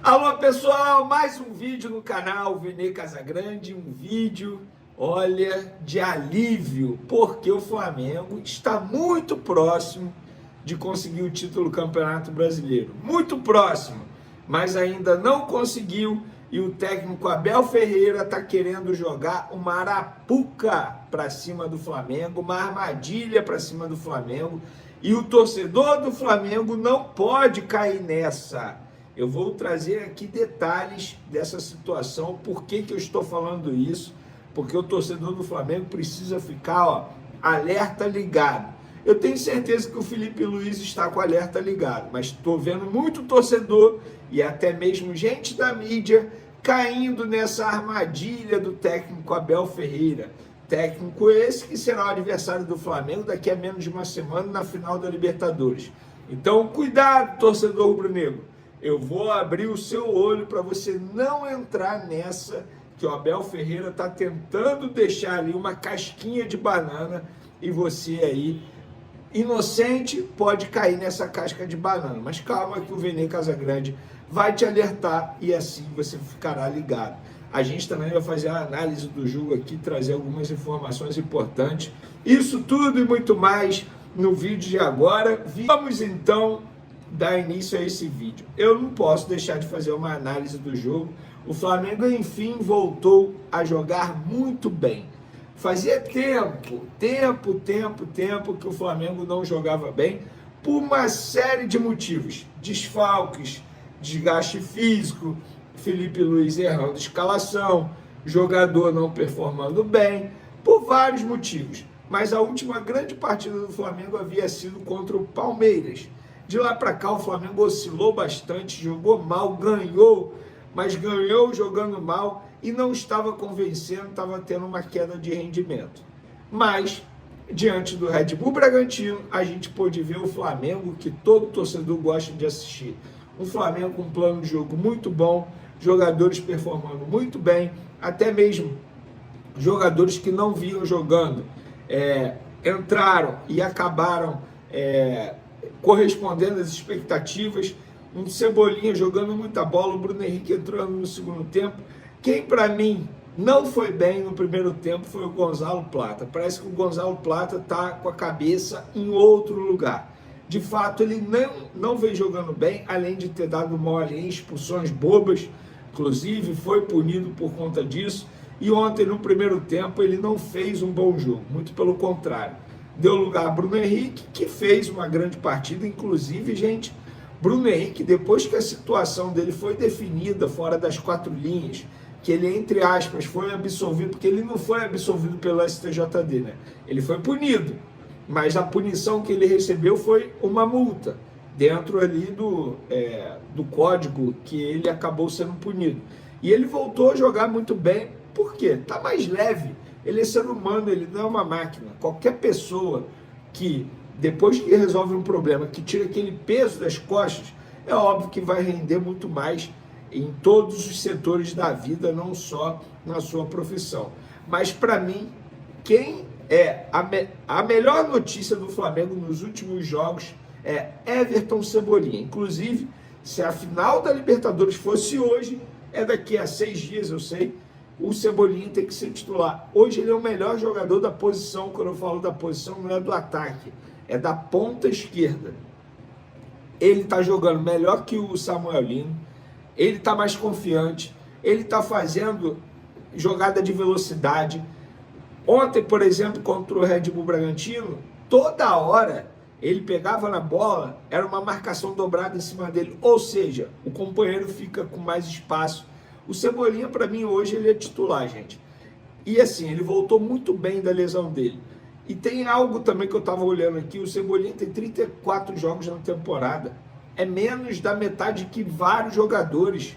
Alô pessoal, mais um vídeo no canal Vene Casagrande, um vídeo, olha, de alívio, porque o Flamengo está muito próximo de conseguir o título do Campeonato Brasileiro, muito próximo, mas ainda não conseguiu e o técnico Abel Ferreira está querendo jogar uma arapuca para cima do Flamengo, uma armadilha para cima do Flamengo e o torcedor do Flamengo não pode cair nessa. Eu vou trazer aqui detalhes dessa situação, por que eu estou falando isso, porque o torcedor do Flamengo precisa ficar alerta ligado. Eu tenho certeza que o Felipe Luiz está com alerta ligado, mas estou vendo muito torcedor e até mesmo gente da mídia caindo nessa armadilha do técnico Abel Ferreira. Técnico esse que será o adversário do Flamengo daqui a menos de uma semana na final da Libertadores. Então, cuidado, torcedor rubro-negro. Eu vou abrir o seu olho para você não entrar nessa que o Abel Ferreira está tentando deixar ali uma casquinha de banana e você aí, inocente, pode cair nessa casca de banana. Mas calma que o Vene Casagrande vai te alertar e assim você ficará ligado. A gente também vai fazer a análise do jogo aqui, trazer algumas informações importantes. Isso tudo e muito mais no vídeo de agora. Vamos então dar início a esse vídeo. Eu não posso deixar de fazer uma análise do jogo. O Flamengo, enfim, voltou a jogar muito bem. Fazia tempo que o Flamengo não jogava bem, por uma série de motivos. Desfalques, desgaste físico, Felipe Luiz errando escalação, jogador não performando bem, por vários motivos. Mas a última grande partida do Flamengo havia sido contra o Palmeiras. De lá para cá o Flamengo oscilou bastante, jogou mal, ganhou, mas ganhou jogando mal e não estava convencendo, estava tendo uma queda de rendimento. Mas, diante do Red Bull Bragantino, a gente pôde ver o Flamengo que todo torcedor gosta de assistir. Um Flamengo com um plano de jogo muito bom, jogadores performando muito bem, até mesmo jogadores que não vinham jogando, entraram e acabaram correspondendo às expectativas. Um Cebolinha jogando muita bola, o Bruno Henrique entrando no segundo tempo. Quem para mim não foi bem no primeiro tempo foi o Gonzalo Plata. Parece que o Gonzalo Plata está com a cabeça em outro lugar. De fato, ele não vem jogando bem, além de ter dado mole em expulsões bobas, inclusive foi punido por conta disso. E ontem, no primeiro tempo, ele não fez um bom jogo, muito pelo contrário. Deu lugar a Bruno Henrique, que fez uma grande partida, inclusive, gente, Bruno Henrique, depois que a situação dele foi definida fora das quatro linhas, que ele, entre aspas, foi absolvido, porque ele não foi absolvido pelo STJD, né? Ele foi punido, mas a punição que ele recebeu foi uma multa, dentro ali do código que ele acabou sendo punido. E ele voltou a jogar muito bem, por quê? Tá mais leve. Ele é ser humano, ele não é uma máquina. Qualquer pessoa que, depois que resolve um problema, que tira aquele peso das costas, é óbvio que vai render muito mais em todos os setores da vida, não só na sua profissão. Mas, para mim, quem é a melhor notícia do Flamengo nos últimos jogos é Everton Cebolinha. Inclusive, se a final da Libertadores fosse hoje, é daqui a 6 dias, eu sei, o Cebolinha tem que ser titular. Hoje ele é o melhor jogador da posição. Quando eu falo da posição, não é do ataque, é da ponta esquerda. Ele está jogando melhor que o Samuel Lino, ele está mais confiante, ele está fazendo jogada de velocidade. Ontem, por exemplo, contra o Red Bull Bragantino, toda hora ele pegava na bola, era uma marcação dobrada em cima dele, ou seja, o companheiro fica com mais espaço. O Cebolinha, para mim, hoje ele é titular, gente. E assim, ele voltou muito bem da lesão dele. E tem algo também que eu estava olhando aqui, o Cebolinha tem 34 jogos na temporada. É menos da metade que vários jogadores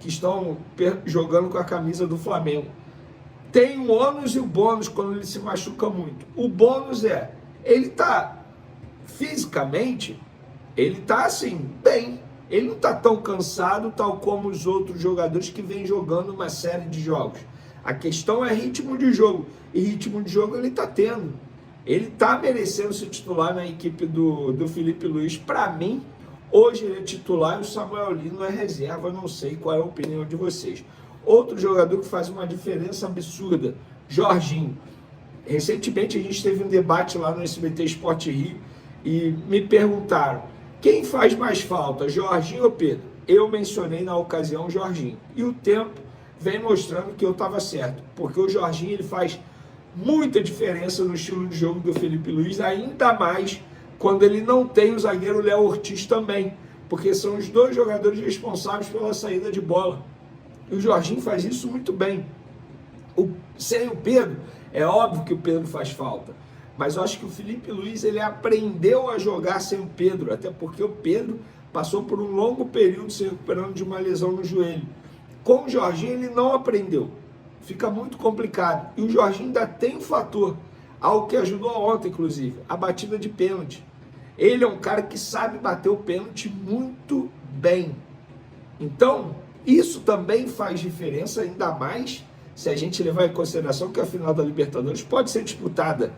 que estão jogando com a camisa do Flamengo. Tem o ônus e o bônus quando ele se machuca muito. O bônus ele tá fisicamente, ele tá assim, bem. Ele não está tão cansado, tal como os outros jogadores que vêm jogando uma série de jogos. A questão é ritmo de jogo. E ritmo de jogo ele está tendo. Ele está merecendo se titular na equipe do Felipe Luiz. Para mim, Hoje ele é titular e o Samuel Lino é reserva, não sei qual é a opinião de vocês. Outro jogador que faz uma diferença absurda, Jorginho. Recentemente a gente teve um debate lá no SBT Sport Rio e me perguntaram, quem faz mais falta, Jorginho ou Pedro? Eu mencionei na ocasião Jorginho. E o tempo vem mostrando que eu estava certo, porque o Jorginho ele faz muita diferença no estilo de jogo do Felipe Luiz, ainda mais quando ele não tem o zagueiro Léo Ortiz também, porque são os dois jogadores responsáveis pela saída de bola. E o Jorginho faz isso muito bem. Sem o Pedro, é óbvio que o Pedro faz falta, mas eu acho que o Felipe Luiz ele aprendeu a jogar sem o Pedro, até porque o Pedro passou por um longo período se recuperando de uma lesão no joelho. Com o Jorginho ele não aprendeu, fica muito complicado. E o Jorginho ainda tem um fator, algo que ajudou ontem, inclusive, a batida de pênalti. Ele é um cara que sabe bater o pênalti muito bem. Então, isso também faz diferença, ainda mais se a gente levar em consideração que a final da Libertadores pode ser disputada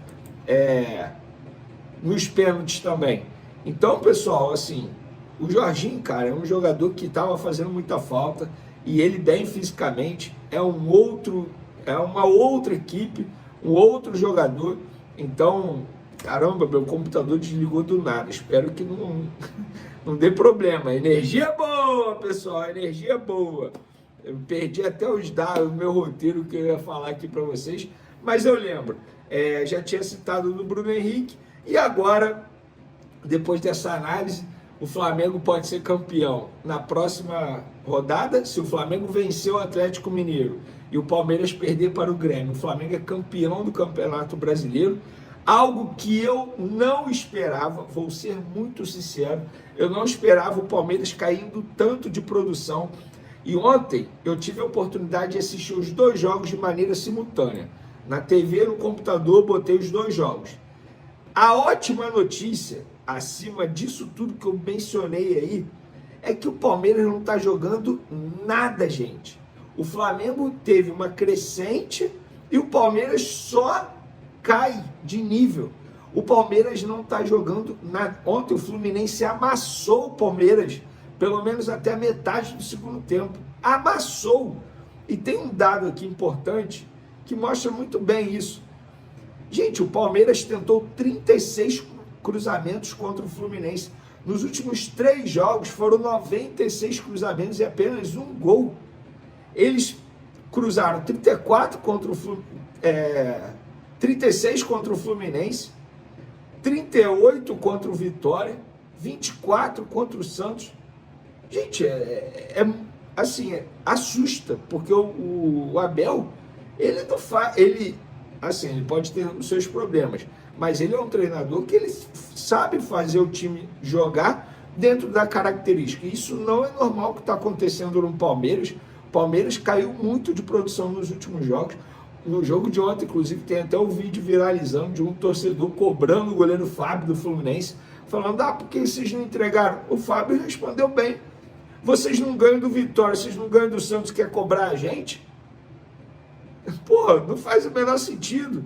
nos pênaltis também. Então, pessoal, assim, o Jorginho, cara, é um jogador que estava fazendo muita falta e ele bem fisicamente, é uma outra equipe, um outro jogador. Então, caramba, meu computador desligou do nada, espero que não dê problema. Energia boa, pessoal, energia boa. Eu perdi até os dados, o meu roteiro que eu ia falar aqui para vocês, mas eu lembro, já tinha citado do Bruno Henrique, e agora, depois dessa análise, o Flamengo pode ser campeão na próxima rodada, se o Flamengo vencer o Atlético Mineiro e o Palmeiras perder para o Grêmio. O Flamengo é campeão do Campeonato Brasileiro, algo que eu não esperava, vou ser muito sincero, eu não esperava o Palmeiras caindo tanto de produção. E ontem eu tive a oportunidade de assistir os dois jogos de maneira simultânea. Na TV, no computador, botei os dois jogos. A ótima notícia, acima disso tudo que eu mencionei aí, é que o Palmeiras não está jogando nada, gente. O Flamengo teve uma crescente e o Palmeiras só cai de nível. O Palmeiras não está jogando nada. Ontem o Fluminense amassou o Palmeiras, pelo menos até a metade do segundo tempo. Amassou. E tem um dado aqui importante que mostra muito bem isso. Gente, o Palmeiras tentou 36 cruzamentos contra o Fluminense. Nos últimos 3 jogos foram 96 cruzamentos e apenas um gol. Eles cruzaram 34 contra o 36 contra o Fluminense, 38 contra o Vitória, 24 contra o Santos. Gente, assim, assusta, porque o Abel, ele não faz, ele pode ter os seus problemas, mas ele é um treinador que ele sabe fazer o time jogar dentro da característica. Isso não é normal que está acontecendo no Palmeiras. O Palmeiras caiu muito de produção nos últimos jogos. No jogo de ontem, inclusive, tem até um vídeo viralizando de um torcedor cobrando o goleiro Fábio do Fluminense, falando, por que vocês não entregaram? O Fábio respondeu bem. Vocês não ganham do Vitória, vocês não ganham do Santos, quer cobrar a gente? Pô, não faz o menor sentido.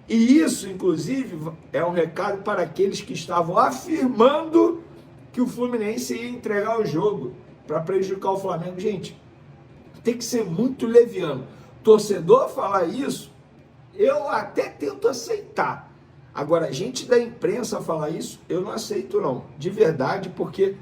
E isso, inclusive, é um recado para aqueles que estavam afirmando que o Fluminense ia entregar o jogo para prejudicar o Flamengo. Gente, tem que ser muito leviano. Torcedor falar isso, eu até tento aceitar. Agora, a gente da imprensa falar isso, eu não aceito não, de verdade, porque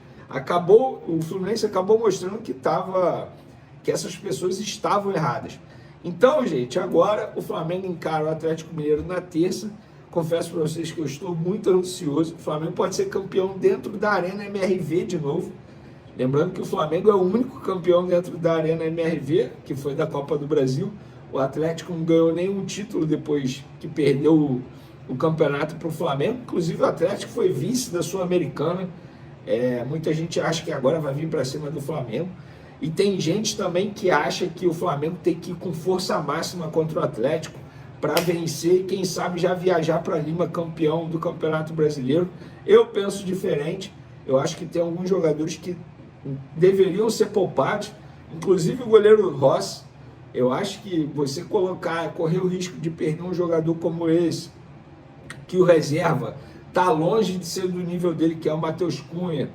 o Fluminense acabou mostrando que essas pessoas estavam erradas. Então, gente, agora o Flamengo encara o Atlético Mineiro na terça. Confesso para vocês que eu estou muito ansioso. O Flamengo pode ser campeão dentro da Arena MRV de novo. Lembrando que o Flamengo é o único campeão dentro da Arena MRV, que foi da Copa do Brasil. O Atlético não ganhou nenhum título depois que perdeu o campeonato para o Flamengo. Inclusive o Atlético foi vice da Sul-Americana. Muita gente acha que agora vai vir para cima do Flamengo. E tem gente também que acha que o Flamengo tem que ir com força máxima contra o Atlético para vencer e quem sabe já viajar para Lima campeão do Campeonato Brasileiro. Eu penso diferente. Eu acho que tem alguns jogadores que deveriam ser poupados, inclusive o goleiro Rossi. Eu acho que você correr o risco de perder um jogador como esse, que o reserva está longe de ser do nível dele, que é o Matheus Cunha,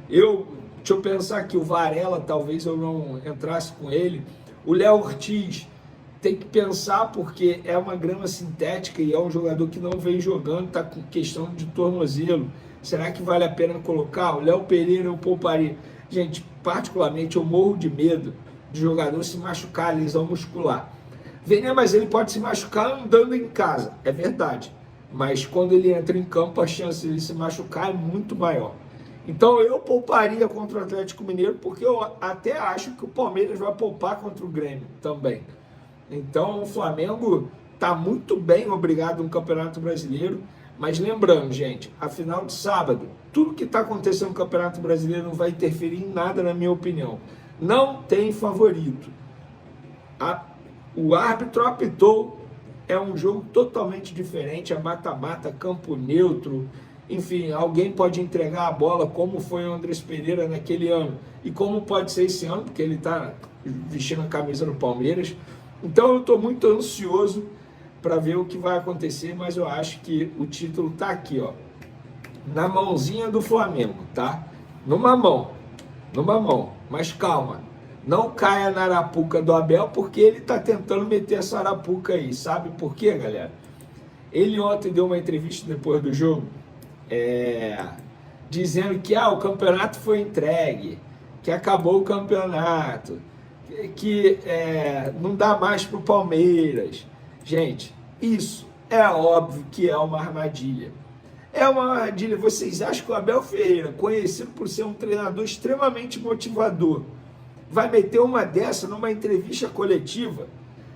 Deixa eu pensar aqui, o Varela talvez eu não entrasse com ele. O Léo Ortiz tem que pensar porque é uma grama sintética e é um jogador que não vem jogando, está com questão de tornozelo. Será que vale a pena colocar? O Léo Pereira eu pouparia. Gente, particularmente eu morro de medo de jogador se machucar, lesão muscular. Venha, mas ele pode se machucar andando em casa, é verdade. Mas quando ele entra em campo, a chance de ele se machucar é muito maior. Então eu pouparia contra o Atlético Mineiro, porque eu até acho que o Palmeiras vai poupar contra o Grêmio também. Então o Flamengo está muito bem, obrigado, no Campeonato Brasileiro. Mas lembrando, gente, a final de sábado, tudo que está acontecendo no Campeonato Brasileiro não vai interferir em nada, na minha opinião. Não tem favorito. O árbitro apitou, é um jogo totalmente diferente, é mata-mata, campo neutro. Enfim, alguém pode entregar a bola, como foi o Andrés Pereira naquele ano, e como pode ser esse ano, porque ele está vestindo a camisa do Palmeiras. Então eu estou muito ansioso para ver o que vai acontecer, mas eu acho que o título está aqui, ó, na mãozinha do Flamengo, tá? Numa mão, mas calma, não caia na arapuca do Abel, porque ele está tentando meter essa arapuca aí, sabe por quê, galera? Ele ontem deu uma entrevista depois do jogo, dizendo que o campeonato foi entregue, que acabou o campeonato, que não dá mais para o Palmeiras. Gente, isso é óbvio que é uma armadilha. É uma armadilha. Vocês acham que o Abel Ferreira, conhecido por ser um treinador extremamente motivador, vai meter uma dessa numa entrevista coletiva?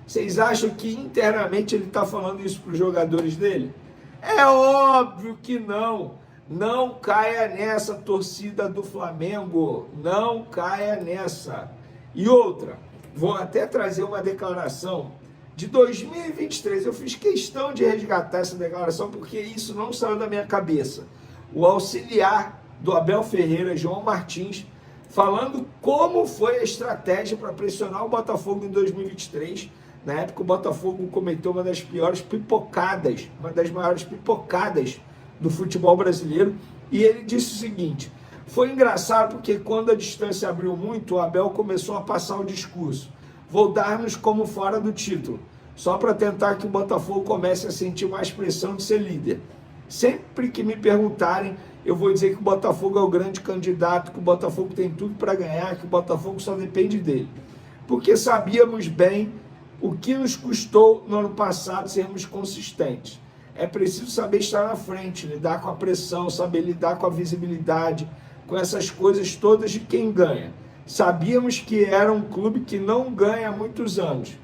Vocês acham que internamente ele está falando isso para os jogadores dele? É óbvio que não. Não caia nessa, torcida do Flamengo. Não caia nessa. E outra, vou até trazer uma declaração de 2023. Eu fiz questão de resgatar essa declaração porque isso não saiu da minha cabeça. O auxiliar do Abel Ferreira, João Martins, falando como foi a estratégia para pressionar o Botafogo em 2023. Na época, o Botafogo cometeu uma das piores pipocadas, uma das maiores pipocadas do futebol brasileiro. E ele disse o seguinte: foi engraçado porque quando a distância abriu muito, o Abel começou a passar o discurso: vou dar-nos como fora do título, só para tentar que o Botafogo comece a sentir mais pressão de ser líder. Sempre que me perguntarem, eu vou dizer que o Botafogo é o grande candidato, que o Botafogo tem tudo para ganhar, que o Botafogo só depende dele. Porque sabíamos bem o que nos custou no ano passado sermos consistentes. É preciso saber estar na frente, lidar com a pressão, saber lidar com a visibilidade, com essas coisas todas de quem ganha. Sabíamos que era um clube que não ganha há muitos anos.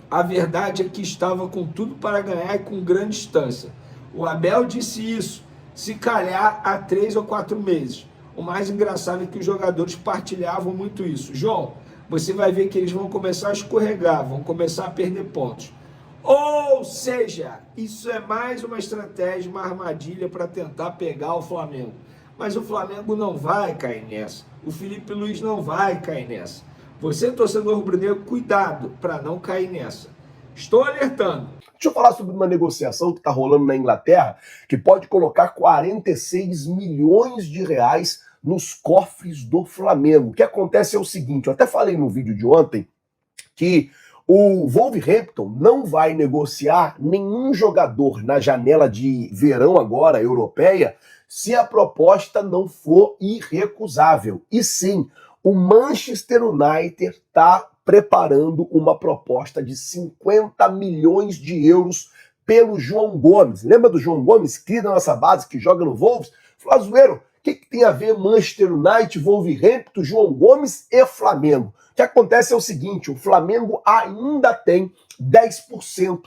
A verdade é que estava com tudo para ganhar e com grande distância. O Abel disse isso, se calhar há 3 ou 4 meses. O mais engraçado é que os jogadores partilhavam muito isso. João, você vai ver que eles vão começar a escorregar, vão começar a perder pontos. Ou seja, isso é mais uma estratégia, uma armadilha para tentar pegar o Flamengo. Mas o Flamengo não vai cair nessa. O Felipe Luiz não vai cair nessa. Você, torcedor rubro-negro, cuidado para não cair nessa. Estou alertando. Deixa eu falar sobre uma negociação que está rolando na Inglaterra, que pode colocar 46 milhões de reais nos cofres do Flamengo. O que acontece é o seguinte, eu até falei no vídeo de ontem que o Wolverhampton não vai negociar nenhum jogador na janela de verão agora, europeia, se a proposta não for irrecusável. E sim, o Manchester United está preparando uma proposta de 50 milhões de euros pelo João Gomes. Lembra do João Gomes, cria da nossa base, que joga no Wolves? Flazueiro, o que tem a ver Manchester United, Wolverhampton, João Gomes e Flamengo? O que acontece é o seguinte, o Flamengo ainda tem 10%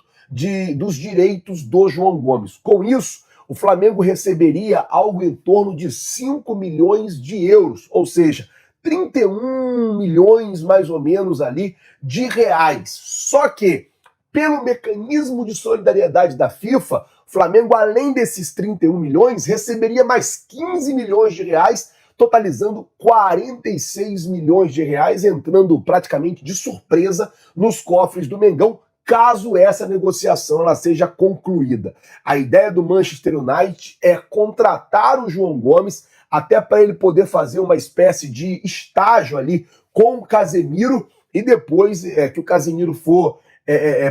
dos direitos do João Gomes. Com isso, o Flamengo receberia algo em torno de 5 milhões de euros, ou seja, 31 milhões mais ou menos ali de reais. Só que, pelo mecanismo de solidariedade da FIFA, o Flamengo, além desses 31 milhões, receberia mais 15 milhões de reais, totalizando 46 milhões de reais, entrando praticamente de surpresa nos cofres do Mengão, caso essa negociação ela seja concluída. A ideia do Manchester United é contratar o João Gomes até para ele poder fazer uma espécie de estágio ali com o Casemiro, e depois que o Casemiro for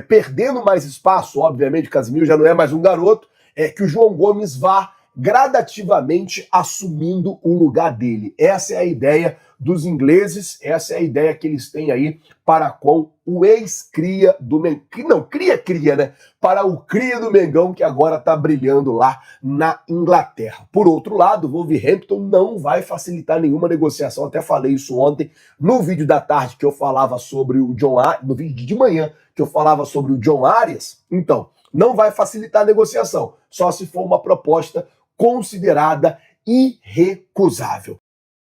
perdendo mais espaço, obviamente o Casemiro já não é mais um garoto, que o João Gomes vá gradativamente assumindo o lugar dele. Essa é a ideia dos ingleses, essa é a ideia que eles têm aí para com o ex-cria do Mengão, não, cria, né? Para o cria do Mengão, que agora está brilhando lá na Inglaterra. Por outro lado, o Wolverhampton não vai facilitar nenhuma negociação, até falei isso ontem no vídeo da tarde que eu falava sobre o John Arias, no vídeo de manhã que eu falava sobre o John Arias. Então, não vai facilitar a negociação, só se for uma proposta considerada irrecusável.